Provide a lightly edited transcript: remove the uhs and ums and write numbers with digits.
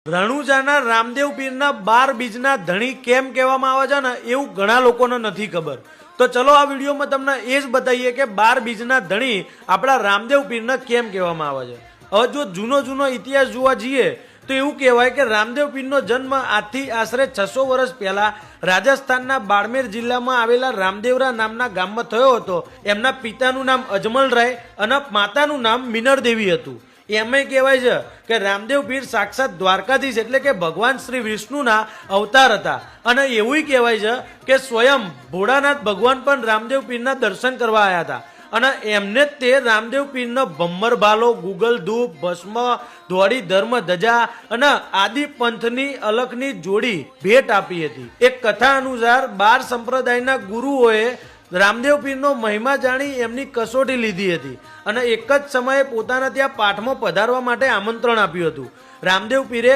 રણુજાના રામદેવ પીરના 12 બીજના ધણી કેમ કહેવામાં આવે છે ને એવું ઘણા લોકોને નથી ખબર। તો ચલો આ વિડીયોમાં તમને એ જ બતાવીએ કે 12 બીજના ધણી આપણા રામદેવ પીરને કેમ કહેવામાં આવે છે। હવે જો જૂનો ઇતિહાસ જોવા જઈએ તો એવું કહેવાય કે રામદેવ પીરનો જન્મ આજથી આશરે 600 વર્ષ પહેલા રાજસ્થાનના બાડમેર જિલ્લામાં આવેલા રામદેવરા નામના ગામમાં થયો હતો। એમના પિતાનું નામ અજમલરાય અને માતાનું નામ મિનળદેવી હતું। એમ કહેવાય છે કે રામદેવ પીર સાક્ષાત દ્વારકાધીશ એટલે કે ભગવાન શ્રી વિષ્ણુના અવતાર હતા અને એવું કહેવાય છે કે સ્વયં ભોળાનાથ ભગવાન પણ રામદેવ પીરના દર્શન કરવા આવ્યા હતા અને એમને જ તે રામદેવ પીરનો ભમ્મર ભાલો, ગુગલ ધૂપ, ભસ્મ, ધોળી ધર્મ ધજા અને આદિ પંથની અલખની જોડી ભેટ આપી હતી। એક કથા અનુસાર 12 સંપ્રદાયના ગુરુઓએ રામદેવ પીરનો મહિમા જાણી એમની કસોટી લીધી હતી અને એક જ સમયે પોતાના ત્યાં પાઠમાં પધારવા માટે આમંત્રણ આપ્યું હતું। રામદેવ પીરે